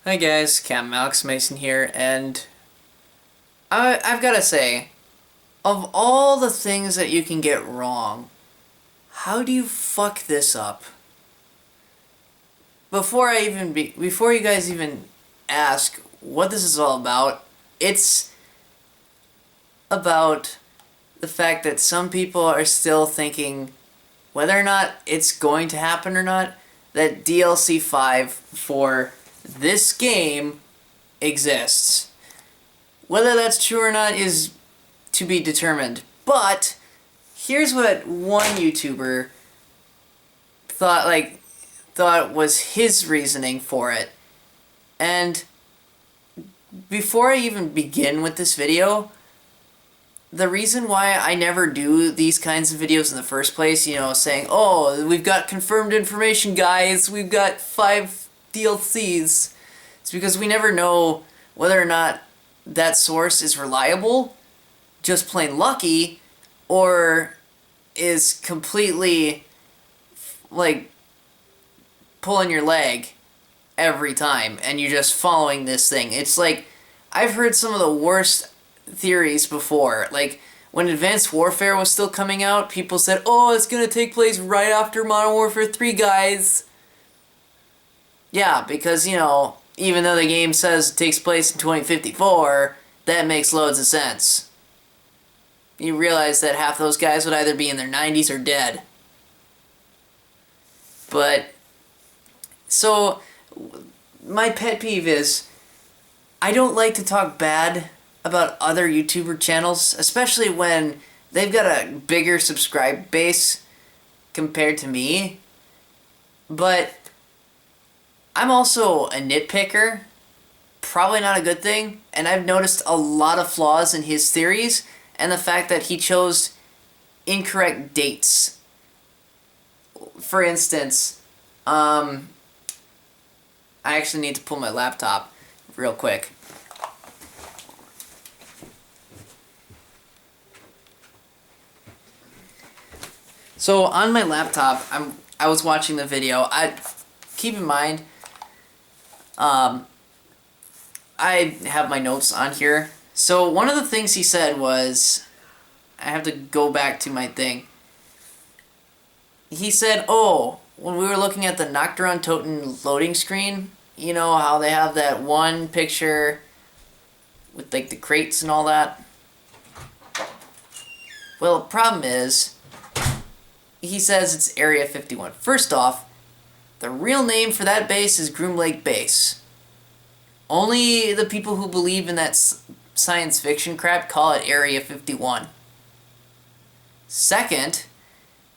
Hi guys, Captain Alex Mason here, and I've got to say, of all the things that you can get wrong, how do you fuck this up? Before you guys even ask what this is all about, it's about the fact that some people are still thinking whether or not it's going to happen or not, that DLC 5 for this game exists. Whether that's true or not is to be determined. But here's what one YouTuber thought was his reasoning for it. And before I even begin with this video, the reason why I never do these kinds of videos in the first place, saying, oh, we've got confirmed information, guys, we've got 5 DLCs, it's because we never know whether or not that source is reliable, just plain lucky, or is completely, pulling your leg every time, and you're just following this thing. It's like, I've heard some of the worst theories before. Like, when Advanced Warfare was still coming out, people said, oh, it's gonna take place right after Modern Warfare 3, guys. Yeah, because, even though the game says it takes place in 2054, that makes loads of sense. You realize that half those guys would either be in their 90s or dead. But, so, my pet peeve is, I don't like to talk bad about other YouTuber channels, especially when they've got a bigger subscribe base compared to me. But I'm also a nitpicker, probably not a good thing, and I've noticed a lot of flaws in his theories and the fact that he chose incorrect dates. For instance, I actually need to pull my laptop real quick. So on my laptop, I was watching the video. Keep in mind, I have my notes on here. So one of the things he said was, I have to go back to my thing. He said, oh, when we were looking at the Nocturne Toten loading screen, you know how they have that one picture with like the crates and all that? Well, the problem is, he says it's Area 51. First off, the real name for that base is Groom Lake Base. Only the people who believe in that science fiction crap call it Area 51. Second,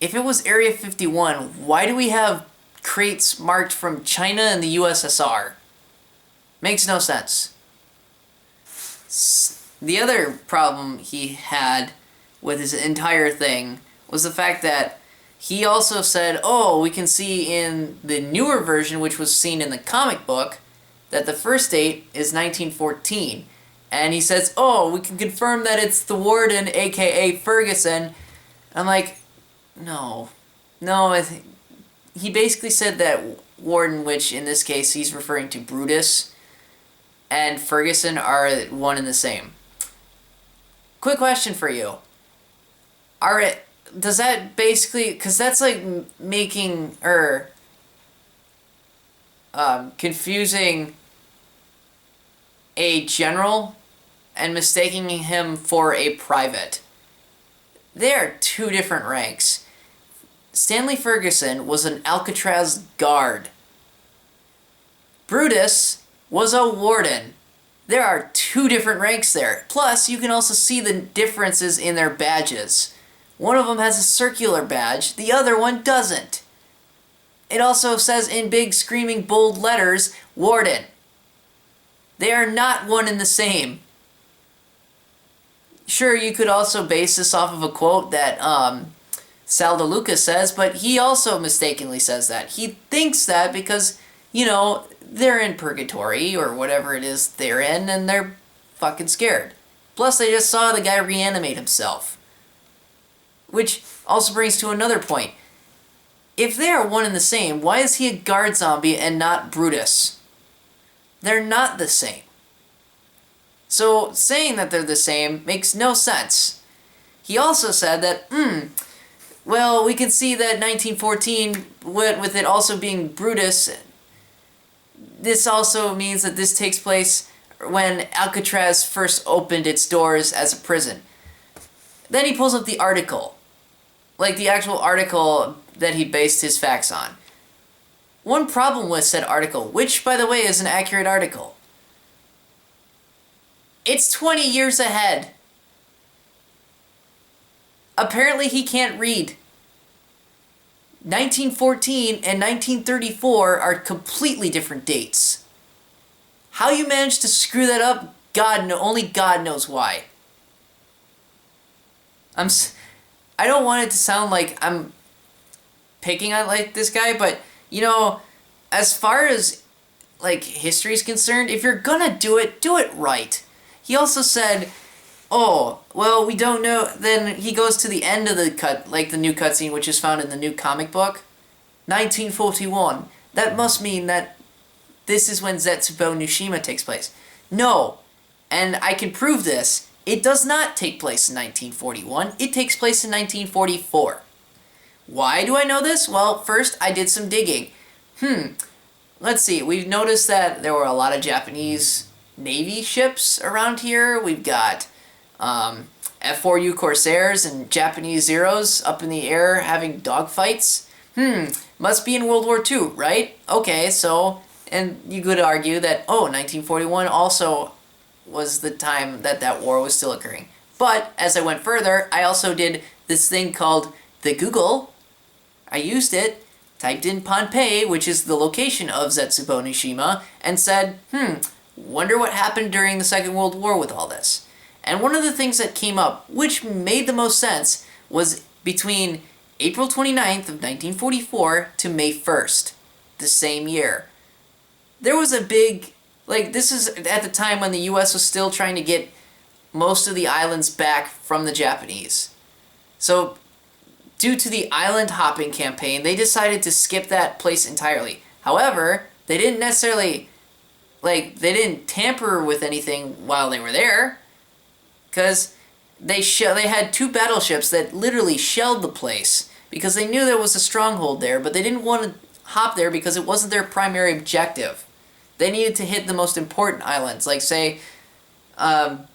if it was Area 51, why do we have crates marked from China and the USSR? Makes no sense. The other problem he had with his entire thing was the fact that he also said, oh, we can see in the newer version, which was seen in the comic book, that the first date is 1914. And he says, oh, we can confirm that it's the warden, aka Ferguson. I'm like, no. No, he basically said that warden, which in this case he's referring to Brutus, and Ferguson are one and the same. Quick question for you. Does that basically, because that's like making, confusing a general and mistaking him for a private. They are two different ranks. Stanley Ferguson was an Alcatraz guard. Brutus was a warden. There are two different ranks there. Plus, you can also see the differences in their badges. One of them has a circular badge, the other one doesn't. It also says in big screaming bold letters, Warden. They are not one and the same. Sure, you could also base this off of a quote that Sal DeLuca says, but he also mistakenly says that. He thinks that because, they're in purgatory or whatever it is they're in, and they're fucking scared. Plus, they just saw the guy reanimate himself. Which also brings to another point. If they are one and the same, why is he a guard zombie and not Brutus? They're not the same. So saying that they're the same makes no sense. He also said that, well, we can see that 1914, with it also being Brutus, this also means that this takes place when Alcatraz first opened its doors as a prison. Then he pulls up the article, like the actual article that he based his facts on. One problem with said article, which, by the way, is an accurate article, it's 20 years ahead. Apparently he can't read. 1914 and 1934 are completely different dates. How you managed to screw that up, only God knows why. I don't want it to sound like I'm picking on like this guy, but you know, as far as like history is concerned, if you're gonna do it right. He also said, oh, well, we don't know. Then he goes to the end of the the new cutscene, which is found in the new comic book. 1941. That must mean that this is when Zetsubo Nushima takes place. No. And I can prove this. It does not take place in 1941. It takes place in 1944. Why do I know this? Well, first, I did some digging. Let's see. We've noticed that there were a lot of Japanese Navy ships around here. We've got F4U Corsairs and Japanese Zeros up in the air having dogfights. Must be in World War II, right? Okay, so, and you could argue that, 1941 also was the time that that war was still occurring. But, as I went further, I also did this thing called the Google. I used it, typed in Pompeii, which is the location of Zetsubo Nushima, and said, wonder what happened during the Second World War with all this. And one of the things that came up, which made the most sense, was between April 29th of 1944 to May 1st, the same year. There was a big, this is at the time when the US was still trying to get most of the islands back from the Japanese. So, due to the island hopping campaign, they decided to skip that place entirely. However, they didn't necessarily, they didn't tamper with anything while they were there, because they had 2 battleships that literally shelled the place because they knew there was a stronghold there, but they didn't want to hop there because it wasn't their primary objective. They needed to hit the most important islands, like, say, Iwo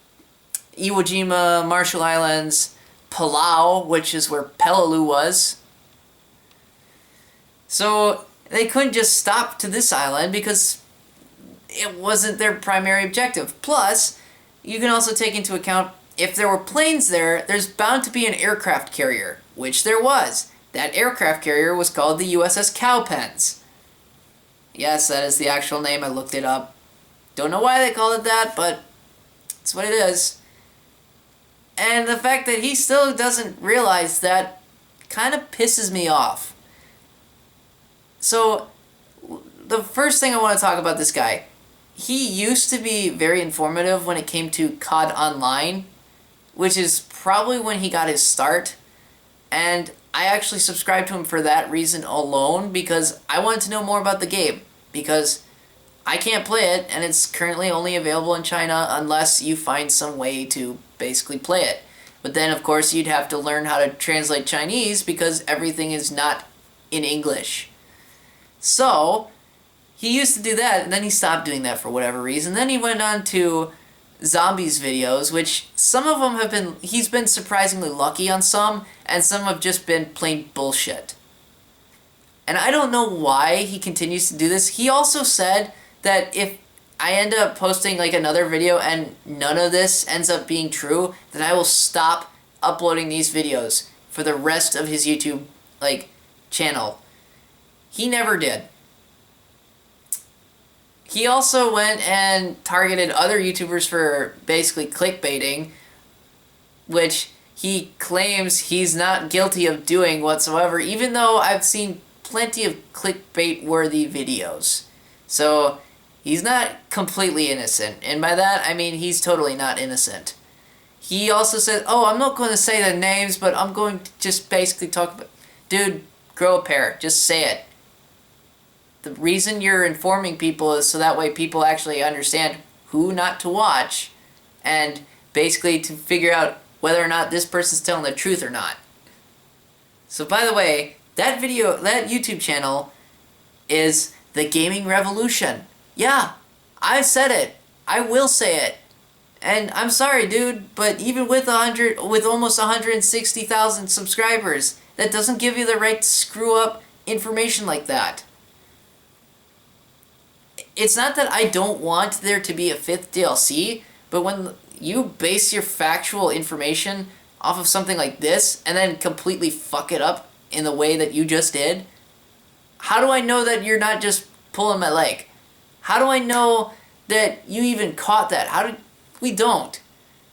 Jima, Marshall Islands, Palau, which is where Peleliu was. So they couldn't just stop to this island because it wasn't their primary objective. Plus, you can also take into account if there were planes there, there's bound to be an aircraft carrier, which there was. That aircraft carrier was called the USS Cowpens. Yes, that is the actual name. I looked it up. Don't know why they call it that, but it's what it is. And the fact that he still doesn't realize that kind of pisses me off. So, the first thing I want to talk about this guy, he used to be very informative when it came to COD Online, which is probably when he got his start. And I actually subscribed to him for that reason alone, because I wanted to know more about the game. Because I can't play it, and it's currently only available in China unless you find some way to basically play it. But then, of course, you'd have to learn how to translate Chinese because everything is not in English. So, he used to do that, and then he stopped doing that for whatever reason. Then he went on to zombies videos, which some of them he's been surprisingly lucky on some, and some have just been plain bullshit. And I don't know why he continues to do this. He also said that if I end up posting another video and none of this ends up being true, then I will stop uploading these videos for the rest of his YouTube channel. He never did. He also went and targeted other YouTubers for basically clickbaiting, which he claims he's not guilty of doing whatsoever, even though I've seen plenty of clickbait-worthy videos. So, he's not completely innocent, and by that, I mean he's totally not innocent. He also said, I'm not going to say the names, but I'm going to just basically talk about... Dude, grow a pair. Just say it. The reason you're informing people is so that way people actually understand who not to watch and basically to figure out whether or not this person's telling the truth or not. So by the way, that YouTube channel is The Gaming Revolution. Yeah, I said it. I will say it. And I'm sorry, dude, but even with almost 160,000 subscribers, that doesn't give you the right to screw up information like that. It's not that I don't want there to be a 5th DLC, but when you base your factual information off of something like this and then completely fuck it up in the way that you just did, how do I know that you're not just pulling my leg? How do I know that you even caught that? We don't.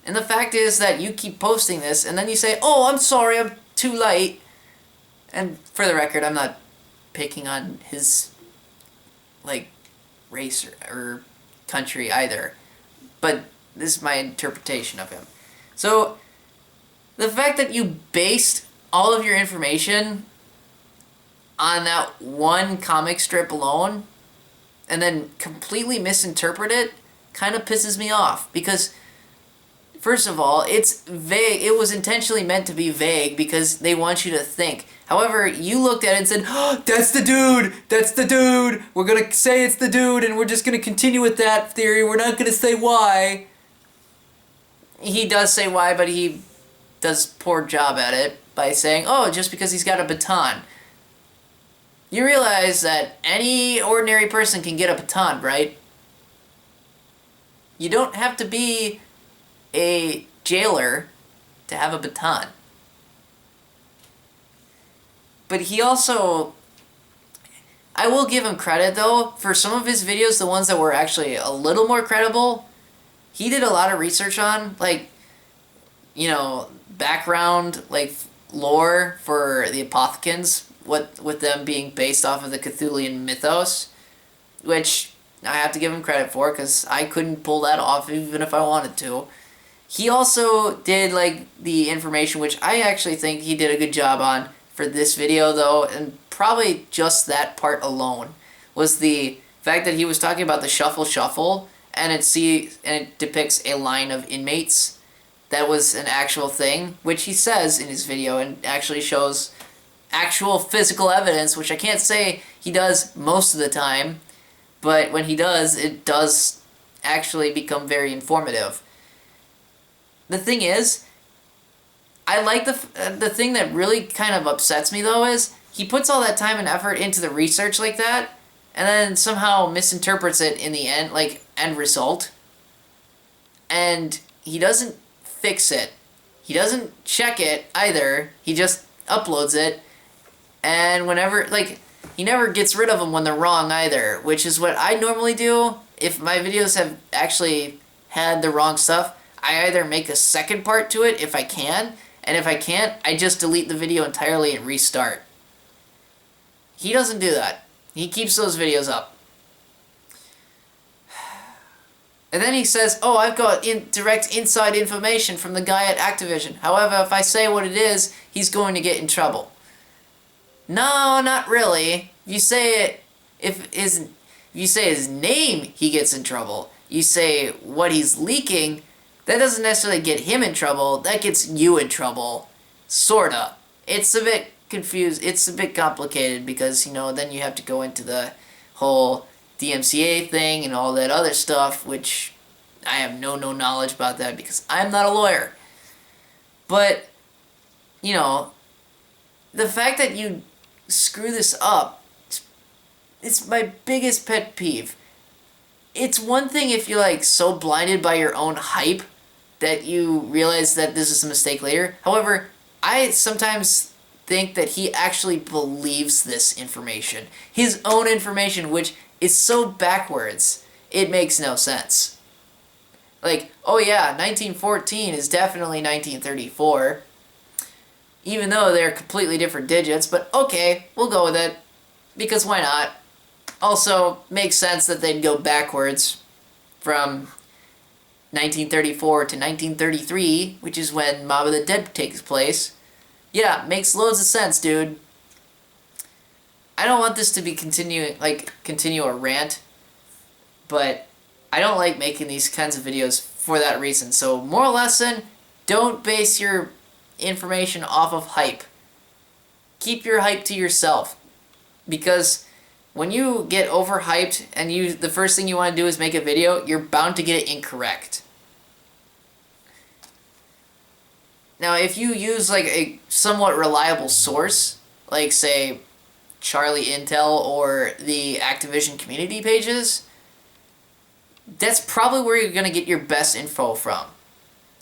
And the fact is that you keep posting this and then you say, oh, I'm sorry, I'm too late. And for the record, I'm not picking on his, race or country either. But this is my interpretation of him. So, the fact that you based all of your information on that one comic strip alone and then completely misinterpret it kind of pisses me off. Because, first of all, it's vague. It was intentionally meant to be vague because they want you to think. However, you looked at it and said, oh, that's the dude! That's the dude! We're gonna say it's the dude and we're just gonna continue with that theory. We're not gonna say why. He does say why, but he does a poor job at it by saying, oh, just because he's got a baton. You realize that any ordinary person can get a baton, right? You don't have to be a jailer to have a baton. But he also, I will give him credit though, for some of his videos, the ones that were actually a little more credible, he did a lot of research on, background, lore for the Apothicans, with them being based off of the Cthulhian mythos, which I have to give him credit for, because I couldn't pull that off even if I wanted to. He also did, the information, which I actually think he did a good job on for this video, though, and probably just that part alone, was the fact that he was talking about the shuffle, and it depicts a line of inmates. That was an actual thing, which he says in his video, and actually shows actual physical evidence, which I can't say he does most of the time, but when he does, it does actually become very informative. The thing is, I like the thing that really kind of upsets me, though, is he puts all that time and effort into the research like that, and then somehow misinterprets it in the end, end result. And he doesn't fix it. He doesn't check it either. He just uploads it, and whenever, he never gets rid of them when they're wrong either, which is what I normally do. If my videos have actually had the wrong stuff, I either make a second part to it if I can, and if I can't, I just delete the video entirely and restart. He doesn't do that. He keeps those videos up. And then he says, oh, I've got direct inside information from the guy at Activision. However, if I say what it is, he's going to get in trouble. No, not really. If you say his name, he gets in trouble. You say what he's leaking, that doesn't necessarily get him in trouble. That gets you in trouble. Sorta. It's a bit confused. It's a bit complicated because, then you have to go into the whole DMCA thing and all that other stuff, which I have no knowledge about that because I'm not a lawyer. But, the fact that you screw this up, it's my biggest pet peeve. It's one thing if you're, so blinded by your own hype that you realize that this is a mistake later. However, I sometimes think that he actually believes this information. His own information, which is so backwards, it makes no sense. Oh yeah, 1914 is definitely 1934. Even though they're completely different digits, but okay, we'll go with it. Because why not? Also, makes sense that they'd go backwards from 1934 to 1933, which is when Mob of the Dead takes place. Yeah, makes loads of sense, dude. I don't want this to be continue a rant, but I don't like making these kinds of videos for that reason. So, moral lesson, don't base your information off of hype. Keep your hype to yourself. Because when you get overhyped and the first thing you want to do is make a video, you're bound to get it incorrect. Now, if you use like a somewhat reliable source, like say Charlie Intel or the Activision community pages, that's probably where you're going to get your best info from.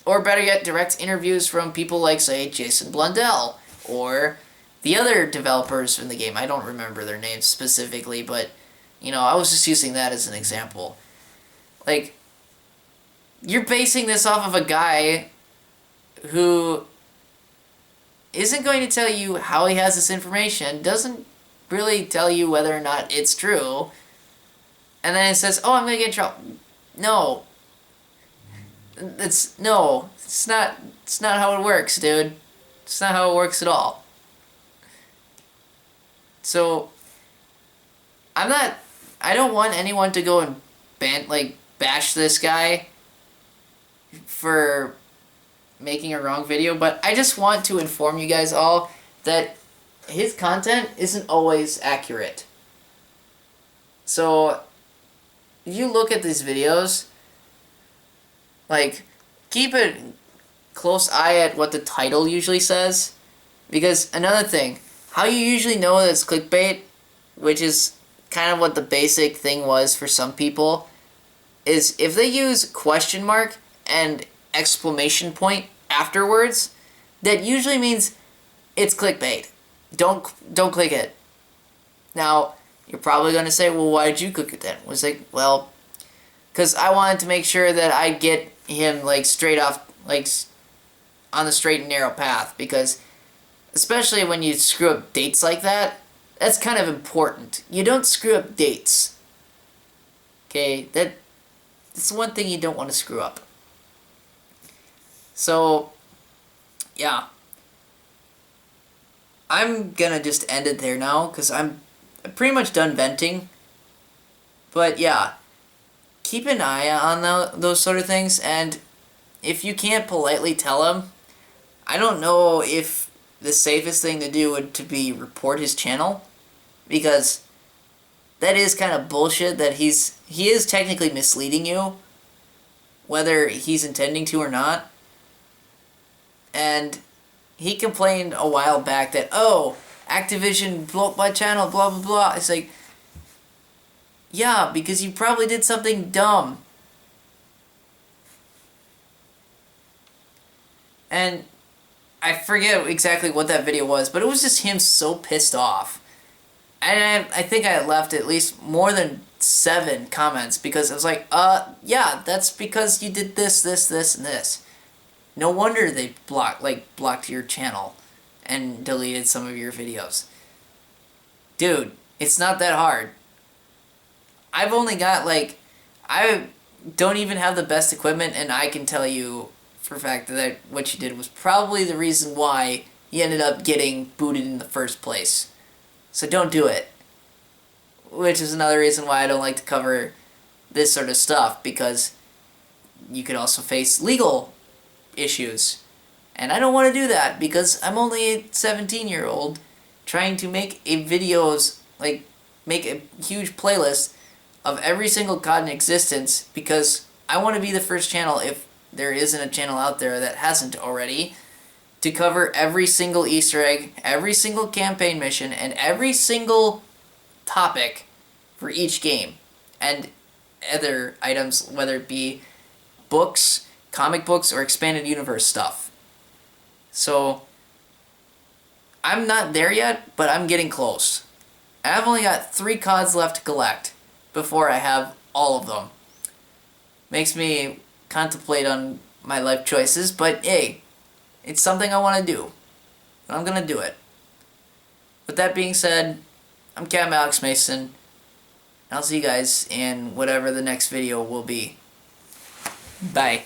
Or better yet, direct interviews from people like, say, Jason Blundell, or the other developers in the game. I don't remember their names specifically, but, you know, I was just using that as an example. Like, you're basing this off of a guy who isn't going to tell you how he has this information, doesn't really tell you whether or not it's true, and then it says, oh, I'm going to get in trouble. No. It's not how it works, dude. It's not how it works at all. So, I don't want anyone to go and bash this guy for making a wrong video, but I just want to inform you guys all that his content isn't always accurate. So, if you look at these videos, like, keep a close eye at what the title usually says, because another thing, how you usually know that it's clickbait, which is kind of what the basic thing was for some people, is if they use question mark and exclamation point afterwards, that usually means it's clickbait. Don't click it. Now, you're probably going to say, well, why did you click it then? I was like, well, because I wanted to make sure that I get him, like, straight off, like, on the straight and narrow path, because especially when you screw up dates like that, that's kind of important. You don't screw up dates. Okay? That's one thing you don't want to screw up. So, yeah. I'm gonna just end it there now, because I'm pretty much done venting. But yeah, keep an eye on those sort of things, and if you can't politely tell him, I don't know if the safest thing to do would to be report his channel, because that is kind of bullshit that he is technically misleading you, whether he's intending to or not. And he complained a while back that, oh, Activision blew up my channel, blah, blah, blah. It's like, yeah, because you probably did something dumb. And I forget exactly what that video was, but it was just him so pissed off. And I think I left at least more than 7 comments, because I was like, yeah, that's because you did this, this, this, and this. No wonder they blocked your channel and deleted some of your videos. Dude, it's not that hard. I've only got, I don't even have the best equipment, and I can tell you for a fact that what you did was probably the reason why you ended up getting booted in the first place. So don't do it. Which is another reason why I don't like to cover this sort of stuff, because you could also face legal issues. And I don't want to do that, because I'm only a 17-year-old trying to make make a huge playlist of every single COD in existence, because I want to be the first channel, if there isn't a channel out there that hasn't already, to cover every single Easter egg, every single campaign mission, and every single topic for each game. And other items, whether it be books, comic books, or expanded universe stuff. So, I'm not there yet, but I'm getting close. And I've only got 3 CODs left to collect before I have all of them. Makes me contemplate on my life choices, but hey, it's something I want to do. And I'm going to do it. With that being said, I'm Captain Alex Mason, and I'll see you guys in whatever the next video will be. Bye.